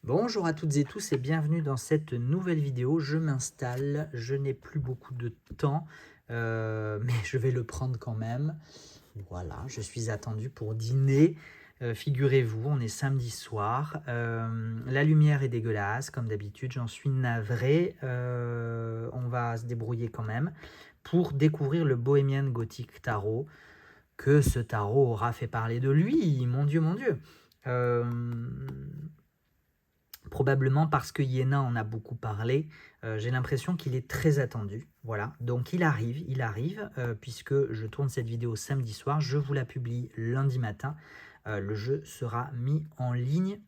Bonjour à toutes et tous et bienvenue dans cette nouvelle vidéo. Je m'installe, je n'ai plus beaucoup de temps, mais je vais le prendre quand même. Voilà, je suis attendu pour dîner. Figurez-vous, on est samedi soir. La lumière est dégueulasse, comme d'habitude, j'en suis navré. On va se débrouiller quand même pour découvrir le Bohemian Gothic Tarot. Que ce tarot aura fait parler de lui, mon Dieu, mon Dieu. Euh, Probablement parce que Iéna en a beaucoup parlé, j'ai l'impression qu'il est très attendu. Voilà, donc il arrive, puisque je tourne cette vidéo samedi soir, je vous la publie lundi matin. Le jeu sera mis en ligne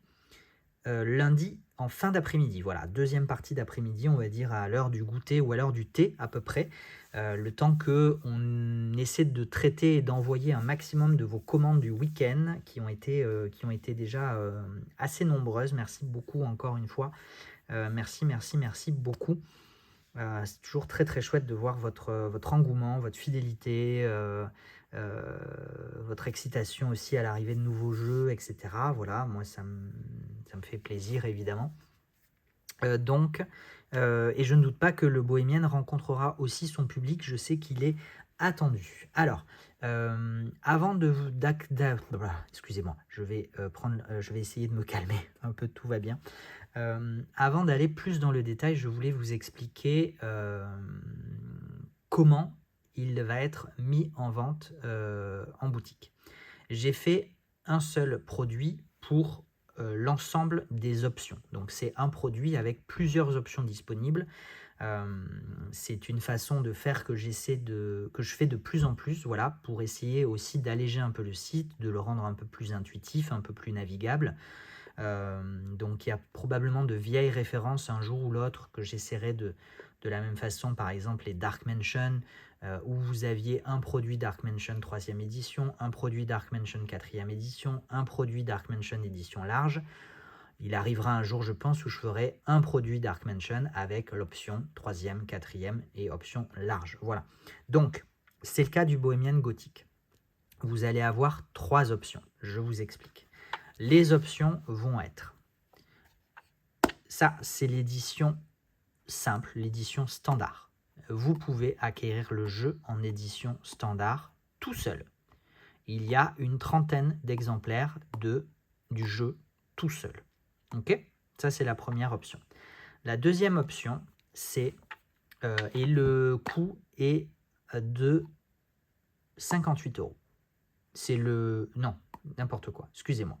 lundi en fin d'après-midi. Voilà, deuxième partie d'après-midi, on va dire à l'heure du goûter ou à l'heure du thé à peu près. Le temps que on essaie de traiter et d'envoyer un maximum de vos commandes du week-end qui ont été déjà assez nombreuses. Merci beaucoup encore une fois. Merci beaucoup. C'est toujours très très chouette de voir votre engouement, votre fidélité, votre excitation aussi à l'arrivée de nouveaux jeux, etc. Voilà, moi ça me fait plaisir évidemment. Et je ne doute pas que le Bohémien rencontrera aussi son public, je sais qu'il est attendu. Alors, avant de vous... Excusez-moi, je vais essayer de me calmer un peu, tout va bien. Avant d'aller plus dans le détail, je voulais vous expliquer comment il va être mis en vente en boutique. J'ai fait un seul produit pour l'ensemble des options. Donc c'est un produit avec plusieurs options disponibles. C'est une façon de faire que je fais de plus en plus, voilà, pour essayer aussi d'alléger un peu le site, de le rendre un peu plus intuitif, un peu plus navigable. Donc il y a probablement de vieilles références un jour ou l'autre que j'essaierai de la même façon, par exemple les Dark Mansion, où vous aviez un produit Dark Mansion 3e édition, un produit Dark Mansion 4e édition, un produit Dark Mansion édition large. Il arrivera un jour, je pense, où je ferai un produit Dark Mansion avec l'option 3e, 4e et option large. Voilà. Donc, c'est le cas du Bohemian Gothic. Vous allez avoir 3 options. Je vous explique. Les options vont être... Ça, c'est l'édition simple, l'édition standard. Vous pouvez acquérir le jeu en édition standard tout seul. Il y a une trentaine d'exemplaires du jeu tout seul. Ok? Ça, c'est la première option. La deuxième option, c'est... et le coût est de 58 €. C'est le... Non, n'importe quoi, excusez-moi.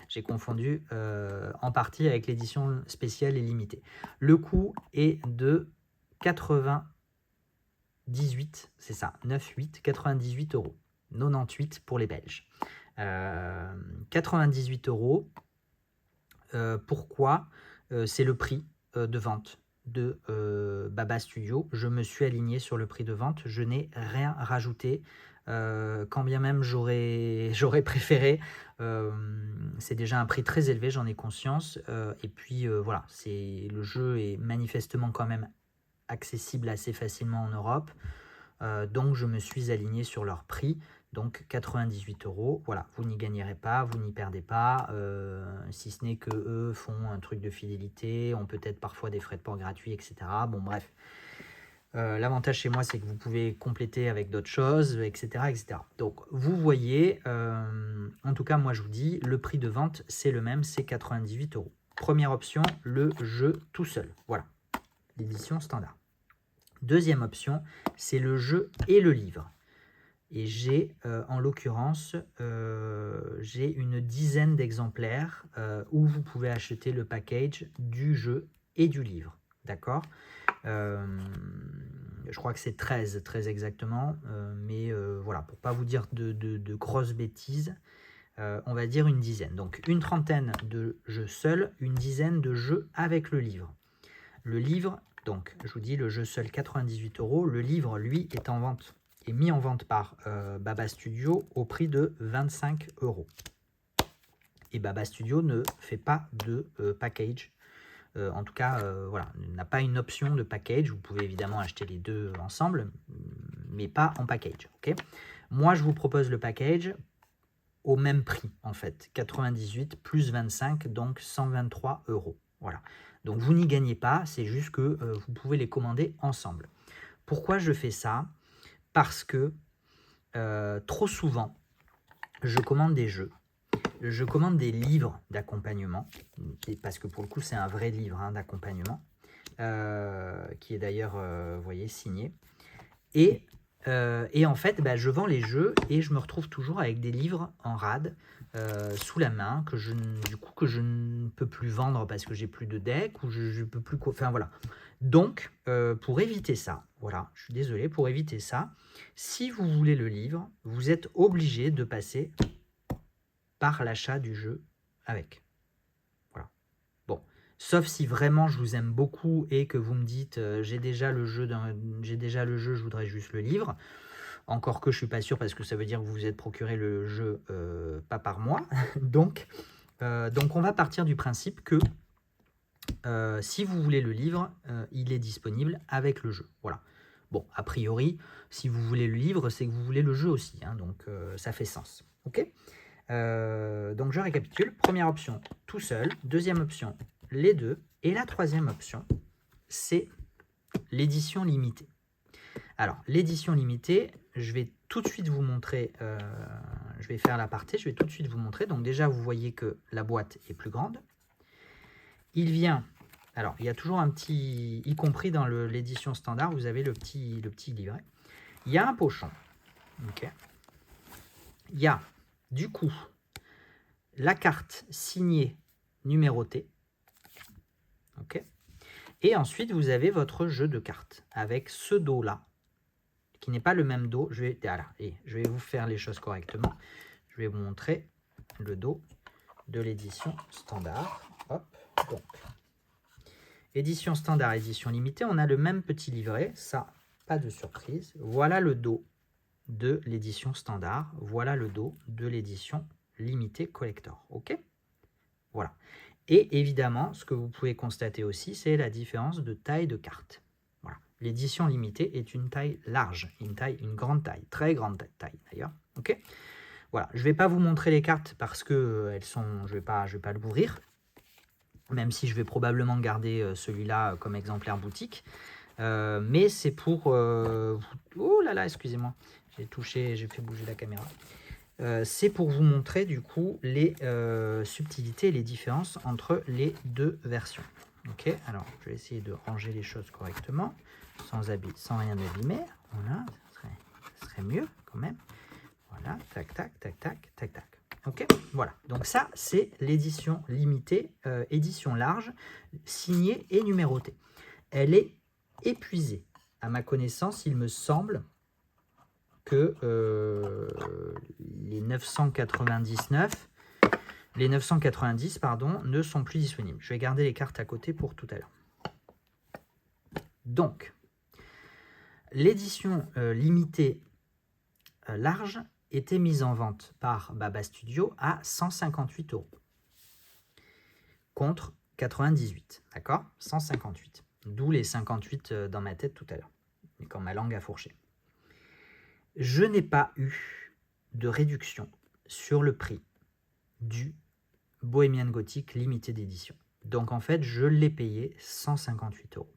J'ai confondu en partie avec l'édition spéciale et limitée. Le coût est de 98, c'est ça, 98, 98 €. 98 pour les Belges. 98 €. Pourquoi? C'est le prix de vente de Baba Studio. Je me suis aligné sur le prix de vente. Je n'ai rien rajouté. Quand bien même j'aurais préféré. C'est déjà un prix très élevé, j'en ai conscience. Et puis voilà, le jeu est manifestement quand même accessible assez facilement en Europe. Donc je me suis aligné sur leur prix. Donc 98 €, voilà, vous n'y gagnerez pas, vous n'y perdez pas, si ce n'est que eux font un truc de fidélité, ont peut-être parfois des frais de port gratuits, etc. Bon bref, l'avantage chez moi c'est que vous pouvez compléter avec d'autres choses, etc., etc. Donc vous voyez, en tout cas moi je vous dis, le prix de vente c'est le même, c'est 98 €. Première option, le jeu tout seul, voilà, l'édition standard. Deuxième option, c'est le jeu et le livre. Et j'ai, en l'occurrence, j'ai une dizaine d'exemplaires où vous pouvez acheter le package du jeu et du livre. D'accord? Je crois que c'est 13, très exactement. Mais voilà, pour ne pas vous dire de grosses bêtises, on va dire une dizaine. Donc une trentaine de jeux seuls, une dizaine de jeux avec le livre. Le livre, donc je vous dis, le jeu seul 98 €. Le livre, lui, est mis en vente par Baba Studio au prix de 25 €. Et Baba Studio ne fait pas de package. En tout cas, voilà, n'a pas une option de package. Vous pouvez évidemment acheter les deux ensemble, mais pas en package. Okay, moi, je vous propose le package au même prix, en fait. 98 plus 25, donc 123 €. Voilà. Donc vous n'y gagnez pas, c'est juste que vous pouvez les commander ensemble. Pourquoi je fais ça? Parce que trop souvent, je commande des jeux, je commande des livres d'accompagnement, parce que pour le coup, c'est un vrai livre hein, d'accompagnement, qui est d'ailleurs, vous voyez, signé. Et en fait, bah, je vends les jeux et je me retrouve toujours avec des livres en rade sous la main que je ne peux plus vendre parce que j'ai plus de deck ou je peux plus enfin voilà. Donc pour éviter ça, voilà, je suis désolé, pour éviter ça, si vous voulez le livre, vous êtes obligé de passer par l'achat du jeu avec. Voilà. Bon, sauf si vraiment je vous aime beaucoup et que vous me dites j'ai déjà le jeu, je voudrais juste le livre. Encore que je suis pas sûr parce que ça veut dire que vous vous êtes procuré le jeu pas par moi. donc on va partir du principe que si vous voulez le livre, il est disponible avec le jeu. Voilà. Bon, a priori, si vous voulez le livre, c'est que vous voulez le jeu aussi. Hein, donc ça fait sens. Ok. Donc je récapitule. Première option, tout seul. Deuxième option, les deux. Et la troisième option, c'est l'édition limitée. Alors, l'édition limitée, je vais tout de suite vous montrer, je vais faire l'aparté, je vais tout de suite vous montrer. Donc déjà, vous voyez que la boîte est plus grande. Il vient, alors il y a toujours un petit, y compris dans l'édition standard, vous avez le petit livret. Il y a un pochon, ok. Il y a du coup la carte signée numérotée, ok. Et ensuite, vous avez votre jeu de cartes avec ce dos-là, qui n'est pas le même dos. Je vais vous faire les choses correctement. Je vais vous montrer le dos de l'édition standard. Hop, donc, édition standard, édition limitée, on a le même petit livret, ça, pas de surprise. Voilà le dos de l'édition standard, voilà le dos de l'édition limitée collector, ok. Voilà. Et évidemment, ce que vous pouvez constater aussi, c'est la différence de taille de carte. Voilà. L'édition limitée est une taille large, une grande taille, très grande taille d'ailleurs. Ok. Voilà. Je ne vais pas vous montrer les cartes parce que elles sont, je vais pas l'ouvrir, même si je vais probablement garder celui-là comme exemplaire boutique. Mais c'est pour... oh là là, excusez-moi, j'ai fait bouger la caméra. C'est pour vous montrer du coup les subtilités et les différences entre les deux versions. Ok, alors je vais essayer de ranger les choses correctement, sans rien abîmer. Voilà, ça serait mieux quand même. Voilà, tac, tac, tac, tac, tac, tac. Ok, voilà. Donc ça, c'est l'édition limitée, édition large, signée et numérotée. Elle est épuisée. À ma connaissance, il me semble que les 990 pardon, ne sont plus disponibles. Je vais garder les cartes à côté pour tout à l'heure. Donc, l'édition limitée large était mise en vente par Baba Studio à 158 € contre 98, d'accord, 158. D'où les 58 dans ma tête tout à l'heure, quand ma langue a fourché. Je n'ai pas eu de réduction sur le prix du Bohemian Gothic limité d'édition. Donc en fait, je l'ai payé 158 €.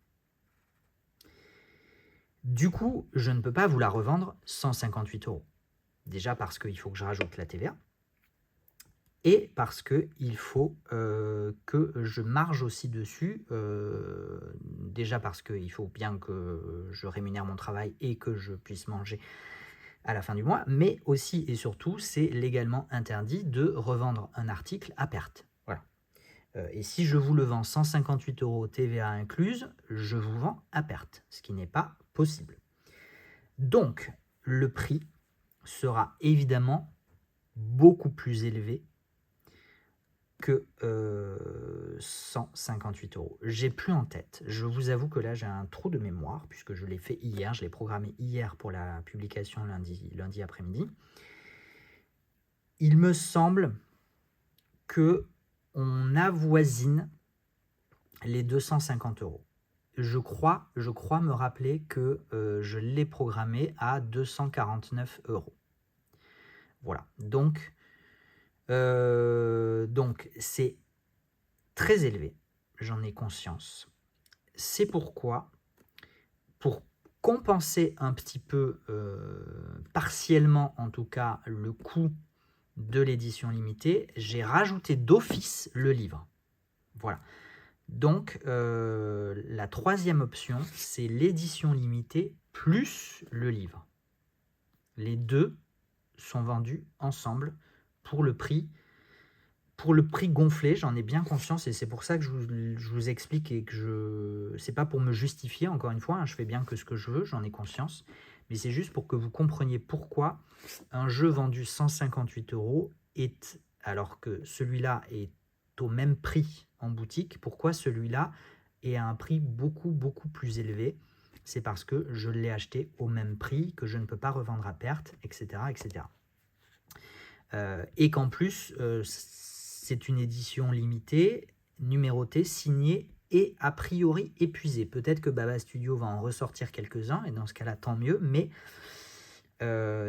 Du coup, je ne peux pas vous la revendre 158 €. Déjà parce qu'il faut que je rajoute la TVA et parce qu'il faut que je marge aussi dessus. Déjà parce qu'il faut bien que je rémunère mon travail et que je puisse manger à la fin du mois, mais aussi et surtout, c'est légalement interdit de revendre un article à perte. Voilà. Et si je vous le vends 158 € TVA incluse, je vous vends à perte, ce qui n'est pas possible. Donc, le prix sera évidemment beaucoup plus élevé que 158 €. J'ai plus en tête. Je vous avoue que là, j'ai un trou de mémoire, puisque je l'ai fait hier, je l'ai programmé hier pour la publication lundi après-midi. Il me semble que on avoisine les 250 €. Je crois me rappeler que je l'ai programmé à 249 €. Voilà, donc Donc, c'est très élevé, j'en ai conscience. C'est pourquoi, pour compenser un petit peu, partiellement en tout cas, le coût de l'édition limitée, j'ai rajouté d'office le livre. Voilà. Donc, la troisième option, c'est l'édition limitée plus le livre. Les deux sont vendus ensemble pour le prix gonflé, j'en ai bien conscience et c'est pour ça que je vous explique et que c'est pas pour me justifier, encore une fois, hein, je fais bien que ce que je veux, j'en ai conscience, mais c'est juste pour que vous compreniez pourquoi un jeu vendu 158 € est, alors que celui-là est au même prix en boutique, pourquoi celui-là est à un prix beaucoup plus élevé. C'est parce que je l'ai acheté au même prix, que je ne peux pas revendre à perte, etc. etc. Et qu'en plus, c'est une édition limitée, numérotée, signée et a priori épuisée. Peut-être que Baba Studio va en ressortir quelques-uns, et dans ce cas-là, tant mieux, mais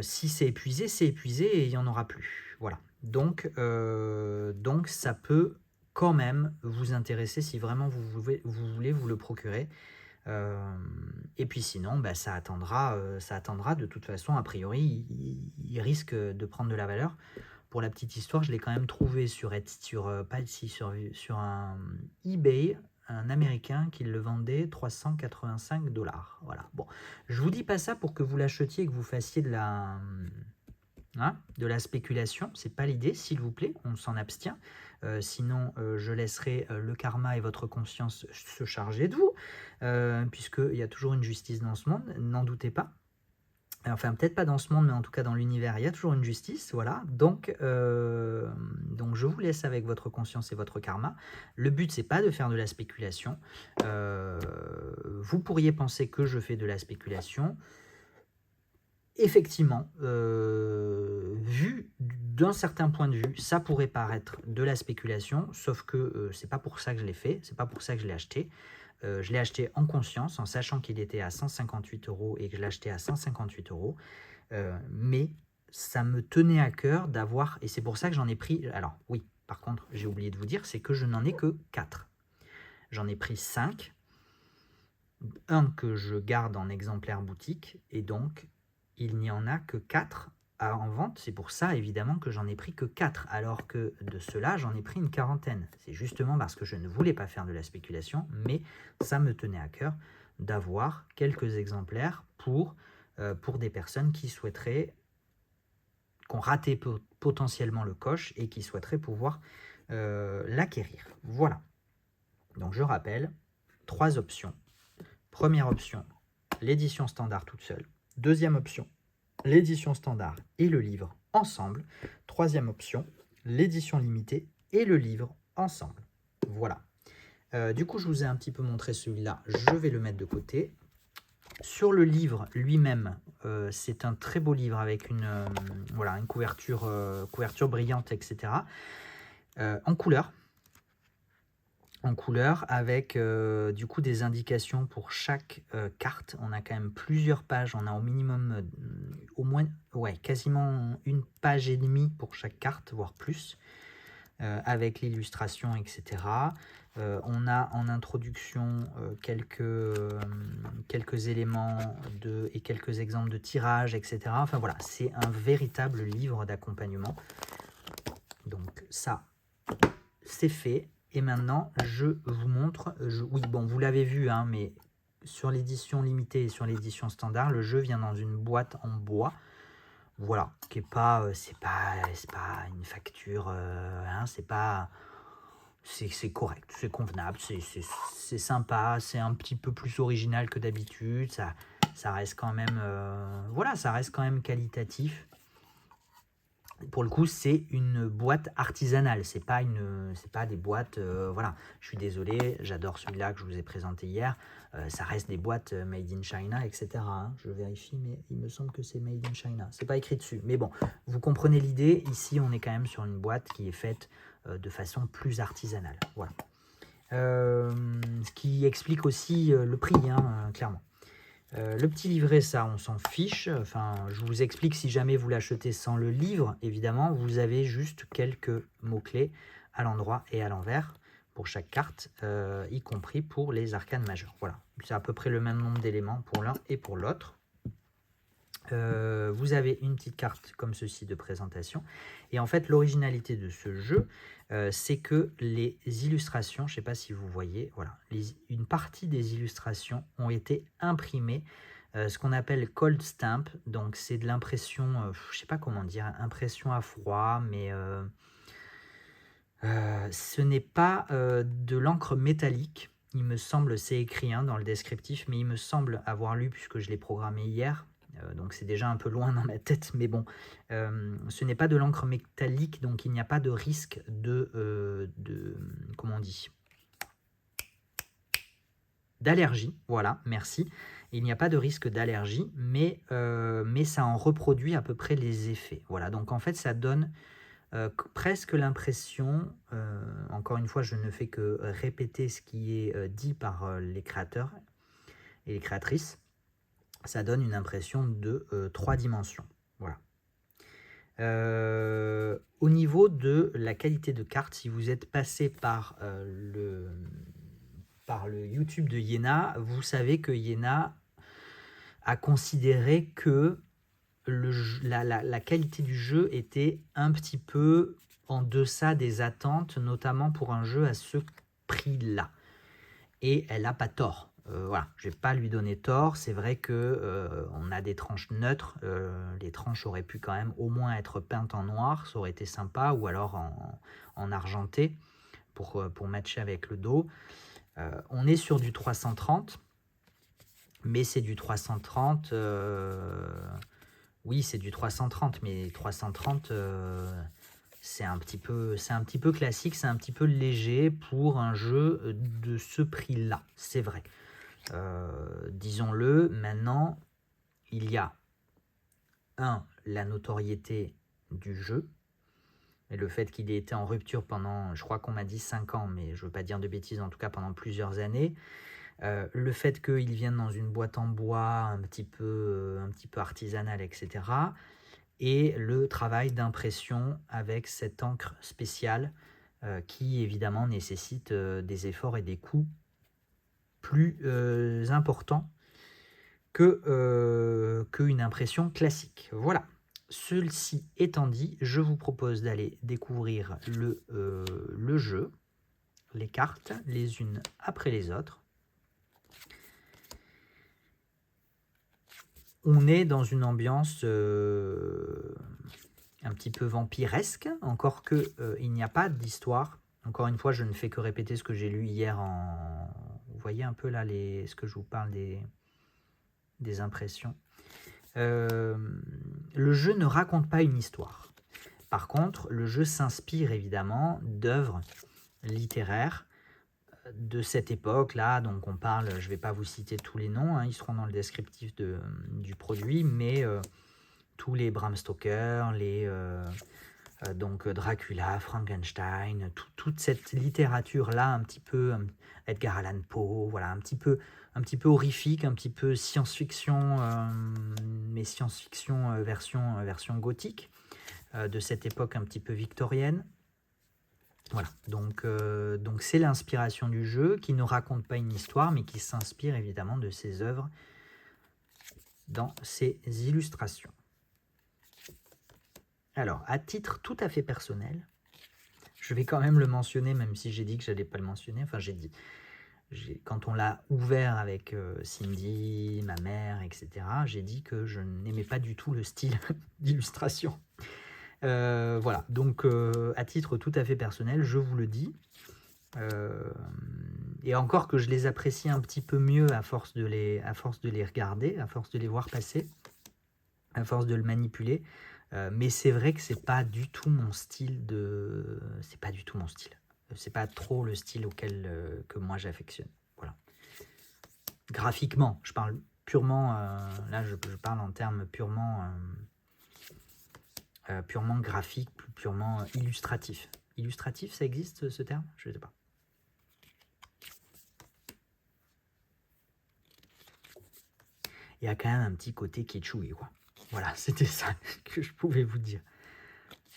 si c'est épuisé et il n'y en aura plus. Voilà. Donc ça peut quand même vous intéresser si vraiment vous voulez vous le procurer. Et puis sinon, bah, ça attendra de toute façon, a priori, il risque de prendre de la valeur. Pour la petite histoire, je l'ai quand même trouvé sur un eBay, un Américain qui le vendait 385 $. Voilà. Bon, je vous dis pas ça pour que vous l'achetiez et que vous fassiez de la spéculation. C'est pas l'idée, s'il vous plaît, on s'en abstient. Sinon, je laisserai le karma et votre conscience se charger de vous, puisqu'il y a toujours une justice dans ce monde, n'en doutez pas. Enfin, peut-être pas dans ce monde, mais en tout cas dans l'univers, il y a toujours une justice, voilà. Donc je vous laisse avec votre conscience et votre karma. Le but, c'est pas de faire de la spéculation. Vous pourriez penser que je fais de la spéculation. Effectivement, vu d'un certain point de vue, ça pourrait paraître de la spéculation, sauf que c'est pas pour ça que je l'ai fait, c'est pas pour ça que je l'ai acheté. Je l'ai acheté en conscience, en sachant qu'il était à 158 € et que je l'ai acheté à 158 €. Mais ça me tenait à cœur d'avoir, et c'est pour ça que j'en ai pris, alors oui, par contre, j'ai oublié de vous dire, c'est que je n'en ai que 4. J'en ai pris 5, un que je garde en exemplaire boutique, et donc il n'y en a que 4 en vente. C'est pour ça, évidemment, que j'en ai pris que 4, alors que de ceux-là, j'en ai pris une quarantaine. C'est justement parce que je ne voulais pas faire de la spéculation, mais ça me tenait à cœur d'avoir quelques exemplaires pour des personnes qui ont raté potentiellement le coche et qui souhaiteraient pouvoir l'acquérir. Voilà. Donc je rappelle, 3 options. Première option, l'édition standard toute seule. Deuxième option, l'édition standard et le livre ensemble. Troisième option, l'édition limitée et le livre ensemble. Voilà. Du coup, je vous ai un petit peu montré celui-là. Je vais le mettre de côté. Sur le livre lui-même, c'est un très beau livre avec une couverture brillante, etc. En couleur. Avec du coup des indications pour chaque carte. On a quand même plusieurs pages, on a au minimum quasiment une page et demie pour chaque carte, voire plus, avec l'illustration, etc. On a en introduction quelques éléments et quelques exemples de tirage, etc. Enfin voilà, c'est un véritable livre d'accompagnement. Donc ça, c'est fait. Et maintenant, je vous montre, oui, bon, vous l'avez vu, hein, mais sur l'édition limitée et sur l'édition standard, le jeu vient dans une boîte en bois, voilà, qui est pas, c'est pas une facture, hein, c'est correct, c'est convenable, c'est sympa, c'est un petit peu plus original que d'habitude, ça reste quand même, ça reste quand même qualitatif. Pour le coup, c'est une boîte artisanale, c'est pas des boîtes, voilà. Je suis désolé, j'adore celui-là que je vous ai présenté hier, ça reste des boîtes made in China, etc. hein. Je vérifie, mais il me semble que c'est made in China. C'est pas écrit dessus, mais bon, vous comprenez l'idée. Ici, on est quand même sur une boîte qui est faite de façon plus artisanale, voilà. Ce qui explique aussi le prix, hein, clairement. Le petit livret, ça, on s'en fiche. Enfin, je vous explique si jamais vous l'achetez sans le livre. Évidemment, vous avez juste quelques mots-clés à l'endroit et à l'envers pour chaque carte, y compris pour les arcanes majeures. Voilà, c'est à peu près le même nombre d'éléments pour l'un et pour l'autre. Vous avez une petite carte comme ceci de présentation. Et en fait, l'originalité de ce jeu, c'est que les illustrations, je ne sais pas si vous voyez, voilà, une partie des illustrations ont été imprimées, ce qu'on appelle cold stamp. Donc c'est de l'impression, je ne sais pas comment dire, impression à froid, mais ce n'est pas de l'encre métallique. Il me semble, c'est écrit dans le descriptif, mais il me semble avoir lu, puisque je l'ai programmé hier, donc c'est déjà un peu loin dans ma tête, mais bon, ce n'est pas de l'encre métallique, donc il n'y a pas de risque comment on dit, d'allergie, voilà, merci. Il n'y a pas de risque d'allergie, mais ça en reproduit à peu près les effets. Voilà, donc en fait, ça donne presque l'impression, encore une fois, je ne fais que répéter ce qui est dit par les créateurs et les créatrices, ça donne une impression de 3 dimensions. Voilà. Au niveau de la qualité de carte, si vous êtes passé par le YouTube de Yéna, vous savez que Yéna a considéré que la qualité du jeu était un petit peu en deçà des attentes, notamment pour un jeu à ce prix-là. Et elle n'a pas tort. Voilà, je ne vais pas lui donner tort. C'est vrai que on a des tranches neutres. Les tranches auraient pu quand même au moins être peintes en noir. Ça aurait été sympa. Ou alors en argenté pour matcher avec le dos. On est sur du 330. Mais c'est du 330... oui, c'est du 330. Mais 330... c'est un petit peu classique, c'est un petit peu léger pour un jeu de ce prix-là, c'est vrai. Disons-le, maintenant, il y a la notoriété du jeu, et le fait qu'il ait été en rupture pendant, je crois qu'on m'a dit 5 ans, mais je ne veux pas dire de bêtises, en tout cas pendant plusieurs années. Le fait qu'il vienne dans une boîte en bois un petit peu artisanale, etc., et le travail d'impression avec cette encre spéciale qui évidemment nécessite des efforts et des coûts plus importants qu'une impression classique. Voilà. Ceci étant dit, je vous propose d'aller découvrir le jeu, les cartes, les unes après les autres. On est dans une ambiance un petit peu vampiresque, encore que il n'y a pas d'histoire. Encore une fois, je ne fais que répéter ce que j'ai lu hier Vous voyez un peu là ce que je vous parle des impressions. Le jeu ne raconte pas une histoire. Par contre, le jeu s'inspire évidemment d'œuvres littéraires de cette époque-là. Donc on parle, je ne vais pas vous citer tous les noms, ils seront dans le descriptif du produit, mais tous les Bram Stoker, donc Dracula, Frankenstein, toute cette littérature-là, un petit peu Edgar Allan Poe, voilà, un petit peu horrifique, un petit peu science-fiction, mais science-fiction version gothique, de cette époque un petit peu victorienne. Voilà, donc c'est l'inspiration du jeu qui ne raconte pas une histoire, mais qui s'inspire évidemment de ses œuvres dans ses illustrations. Alors, à titre tout à fait personnel, je vais quand même le mentionner, même si j'ai dit que je n'allais pas le mentionner. Enfin, quand on l'a ouvert avec Cindy, ma mère, etc., j'ai dit que je n'aimais pas du tout le style d'illustration. Voilà, donc à titre tout à fait personnel, je vous le dis. Et encore que je les apprécie un petit peu mieux à force de les regarder, à force de les voir passer, à force de le manipuler. Mais c'est vrai que c'est pas du tout mon style c'est pas du tout mon style. C'est pas trop le style auquel que moi j'affectionne. Voilà. Graphiquement, je parle purement. Là, je parle en termes purement graphique, purement illustratif. Illustratif, ça existe ce terme? Je ne sais pas. il y a quand même un petit côté kitschouille, quoi. Voilà, c'était ça que je pouvais vous dire.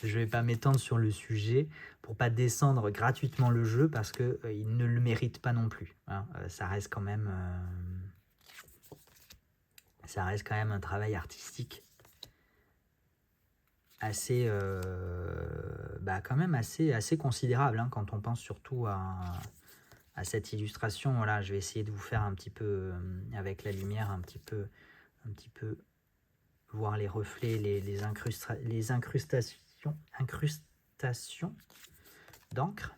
Je ne vais pas m'étendre sur le sujet pour pas descendre gratuitement le jeu parce que il ne le mérite pas non plus, hein. Ça reste quand même un travail artistique assez quand même assez considérable, hein, quand on pense surtout à cette illustration. Voilà, je vais essayer de vous faire un petit peu avec la lumière un petit peu voir les reflets, les incrustations d'encre.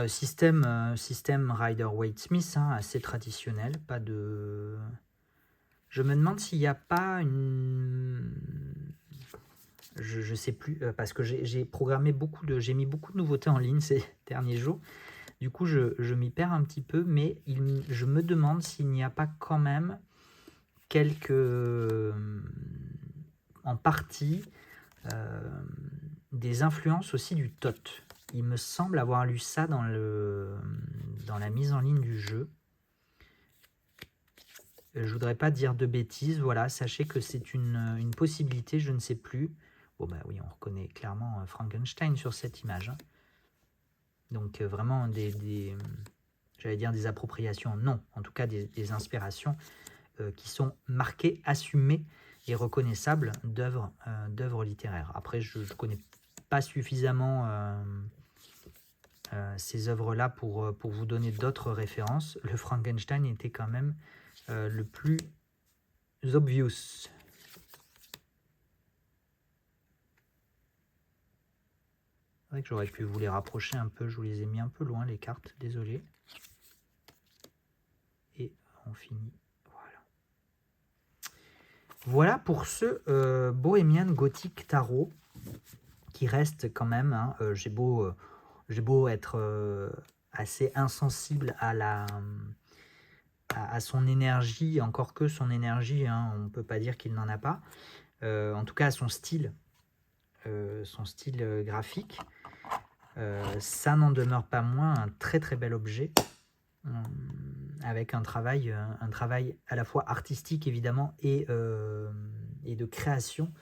Système Rider-Waite-Smith, hein, assez traditionnel, pas de... Je me demande s'il n'y a pas une... Je sais plus, parce que j'ai programmé j'ai mis beaucoup de nouveautés en ligne ces derniers jours. Du coup, je m'y perds un petit peu, mais je me demande s'il n'y a pas quand même quelques... en partie, des influences aussi du tot. Il me semble avoir lu ça dans la mise en ligne du jeu. Je voudrais pas dire de bêtises, voilà, sachez que c'est une possibilité, je ne sais plus. Bon bah oui, on reconnaît clairement Frankenstein sur cette image, hein. Donc vraiment j'allais dire des appropriations, non, en tout cas des inspirations qui sont marquées, assumées et reconnaissables d'œuvres littéraires. Après, je ne connais pas suffisamment ces œuvres-là pour vous donner d'autres références. Le Frankenstein était quand même le plus obvious. C'est vrai que j'aurais pu vous les rapprocher un peu, je vous les ai mis un peu loin les cartes, désolé. Et on finit, voilà. Voilà pour ce Bohemian Gothic Tarot, qui reste quand même, hein, j'ai beau être assez insensible à son énergie, encore que son énergie, hein, on ne peut pas dire qu'il n'en a pas, en tout cas à son style graphique, ça n'en demeure pas moins un très très bel objet, avec un travail à la fois artistique évidemment et de création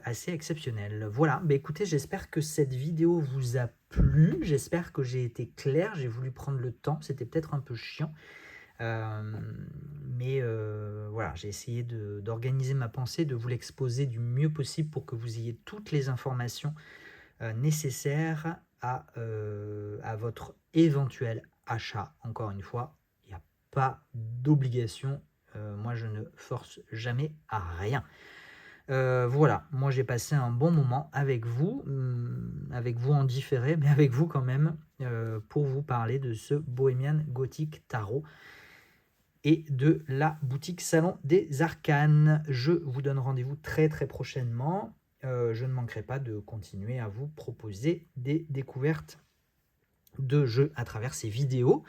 assez exceptionnel. Voilà, bah écoutez, j'espère que cette vidéo vous a plu, j'espère que j'ai été clair, j'ai voulu prendre le temps, c'était peut-être un peu chiant, mais voilà, j'ai essayé d'organiser ma pensée, de vous l'exposer du mieux possible pour que vous ayez toutes les informations nécessaires à votre éventuel achat. Encore une fois, il n'y a pas d'obligation, moi je ne force jamais à rien. Voilà, moi j'ai passé un bon moment avec vous en différé, mais avec vous quand même, pour vous parler de ce Bohemian Gothic Tarot et de la boutique Salon des Arcanes. Je vous donne rendez-vous très très prochainement. Je ne manquerai pas de continuer à vous proposer des découvertes de jeux à travers ces vidéos.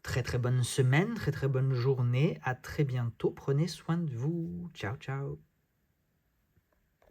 Très très bonne semaine, très très bonne journée, à très bientôt, prenez soin de vous, ciao ciao.